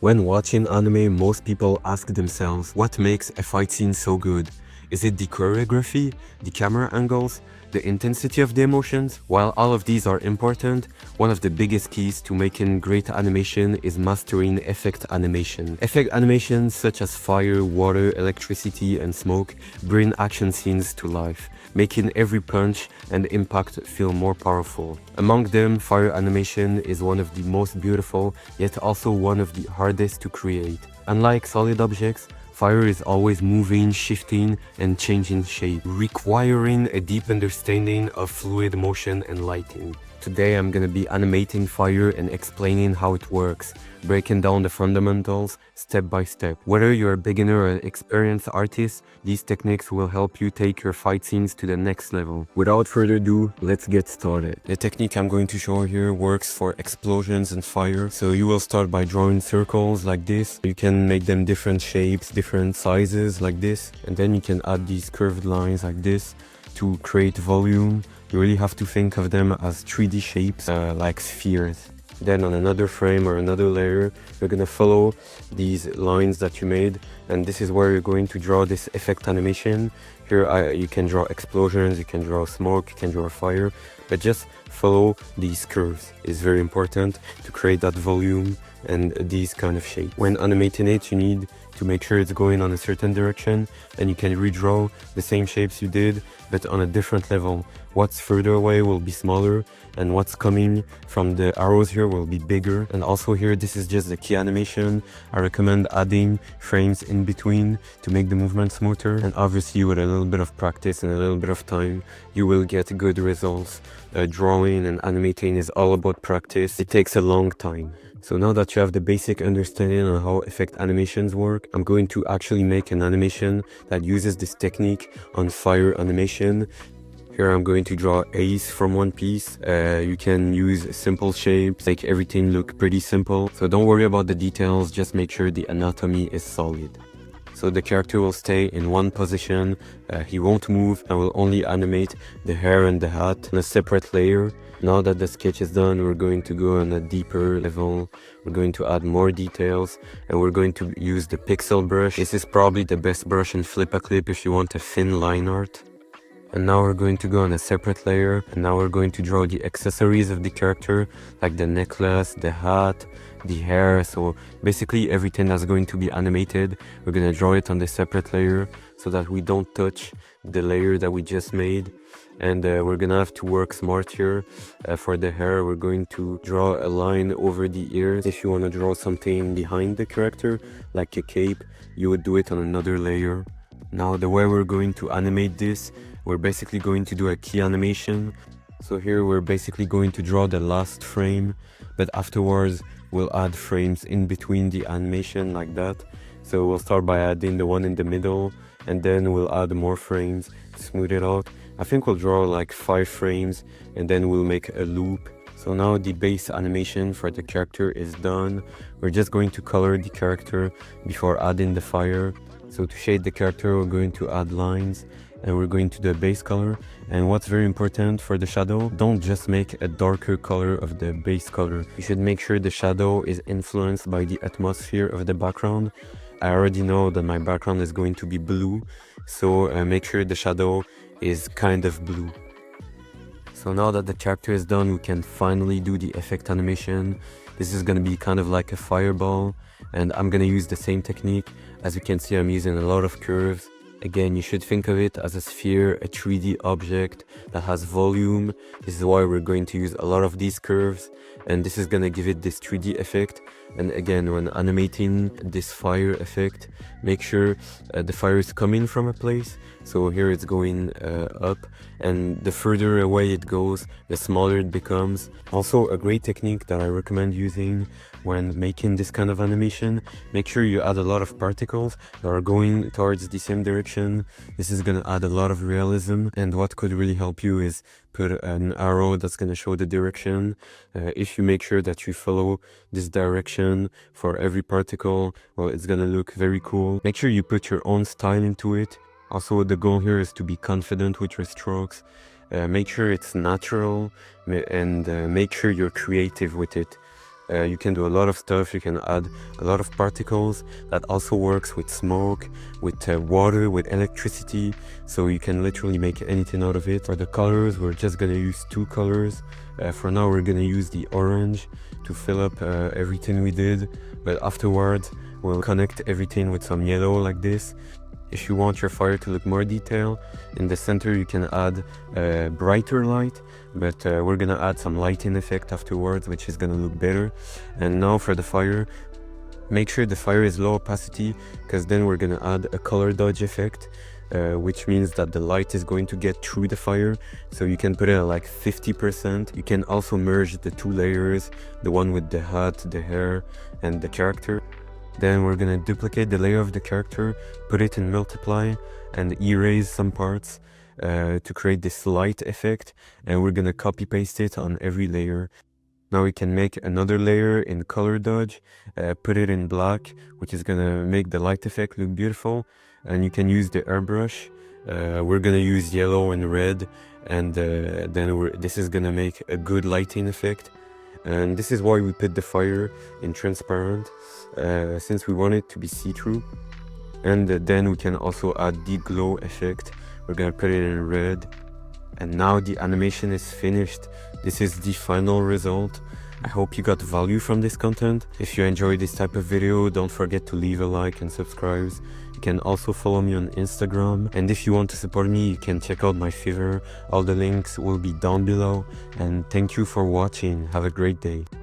When watching anime, most people ask themselves what makes a fight scene so good. Is it the choreography, the camera angles, the intensity of the emotions? While all of these are important, one of the biggest keys to making great animation is mastering effect animation. Effect animations such as fire, water, electricity, and smoke bring action scenes to life, making every punch and impact feel more powerful. Among them, fire animation is one of the most beautiful, yet also one of the hardest to create. Unlike solid objects, fire is always moving, shifting, and changing shape, requiring a deep understanding of fluid motion and lighting. Today I'm gonna be animating fire and explaining how it works, breaking down the fundamentals step by step. Whether you're a beginner or an experienced artist, these techniques will help you take your fight scenes to the next level. Without further ado, let's get started. The technique I'm going to show here works for explosions and fire. So you will start by drawing circles like this. You can make them different shapes, different sizes like this, and then you can add these curved lines like this to create volume. You really have to think of them as 3D shapes, like spheres. Then on another frame or another layer, you're gonna follow these lines that you made, and this is where you're going to draw this effect animation. Here you can draw explosions, you can draw smoke, you can draw fire, but just follow these curves. It's very important to create that volume and these kind of shapes. When animating it, you need to make sure it's going on a certain direction, and you can redraw the same shapes you did, but on a different level. What's further away will be smaller, and what's coming from the arrows here will be bigger. And also here, this is just the key animation. I recommend adding frames in between to make the movement smoother, and obviously with a little bit of practice and a little bit of time, you will get good results. Drawing and animating is all about practice. It takes a long time. So now that you have the basic understanding on how effect animations work, I'm going to actually make an animation that uses this technique on fire animation. Here I'm going to draw Ace from One Piece. You can use simple shapes, make everything look pretty simple. So don't worry about the details, just make sure the anatomy is solid. So the character will stay in one position, he won't move. I will only animate the hair and the hat on a separate layer. Now that the sketch is done, we're going to go on a deeper level. We're going to add more details, and we're going to use the pixel brush. This is probably the best brush in Flipaclip if you want a thin line art. And now we're going to go on a separate layer, and now we're going to draw the accessories of the character, like the necklace, the hat, the hair. So basically everything that's going to be animated, we're going to draw it on the separate layer so that we don't touch the layer that we just made. And we're gonna have to work smart here. For the hair, we're going to draw a line over the ears. If you want to draw something behind the character, like a cape, you would do it on another layer. Now the way we're going to animate this, we're basically going to do a key animation. So here we're basically going to draw the last frame, but afterwards we'll add frames in between the animation like that. So we'll start by adding the one in the middle, and then we'll add more frames to smooth it out. I think we'll draw like 5 frames, and then we'll make a loop. So now the base animation for the character is done. We're just going to color the character before adding the fire. So to shade the character, we're going to add lines, and we're going to do a base color. And what's very important for the shadow, don't just make a darker color of the base color. You should make sure the shadow is influenced by the atmosphere of the background. I already know that my background is going to be blue, so make sure the shadow is kind of blue. So now that the character is done, we can finally do the effect animation. This is going to be kind of like a fireball, and I'm going to use the same technique. As you can see, I'm using a lot of curves. Again, you should think of it as a sphere, a 3D object that has volume. This is why we're going to use a lot of these curves, and this is going to give it this 3D effect. And again, when animating this fire effect, make sure the fire is coming from a place. So here it's going up, and the further away it goes, the smaller it becomes. Also, a great technique that I recommend using when making this kind of animation, make sure you add a lot of particles that are going towards the same direction. This is going to add a lot of realism, and what could really help you is put an arrow that's going to show the direction. If you make sure that you follow this direction for every particle, well, it's going to look very cool. Make sure you put your own style into it. Also, the goal here is to be confident with your strokes. Make sure it's natural, and make sure you're creative with it. You can do a lot of stuff. You can add a lot of particles. That also works with smoke, with water, with electricity. So you can literally make anything out of it. For the colors, we're just gonna use 2 colors. For now, we're gonna use the orange to fill up everything we did. But afterwards, we'll connect everything with some yellow like this. If you want your fire to look more detailed, in the center you can add brighter light, but we're gonna add some lighting effect afterwards, which is gonna look better. And now for the fire, make sure the fire is low opacity, because then we're gonna add a color dodge effect, which means that the light is going to get through the fire. So you can put it at like 50%. You can also merge the 2 layers, the one with the hat, the hair, and the character. Then we're gonna duplicate the layer of the character, put it in multiply, and erase some parts to create this light effect, and we're gonna copy paste it on every layer. Now we can make another layer in color dodge, put it in black, which is gonna make the light effect look beautiful, and you can use the airbrush. We're gonna use yellow and red, and then this is gonna make a good lighting effect. And this is why we put the fire in transparent, since we want it to be see-through. And then we can also add the glow effect. We're gonna put it in red. And now the animation is finished. This is the final result. I hope you got value from this content. If you enjoy this type of video, don't forget to leave a like and subscribe. You can also follow me on Instagram. And if you want to support me, you can check out my Fiverr. All the links will be down below. And thank you for watching. Have a great day.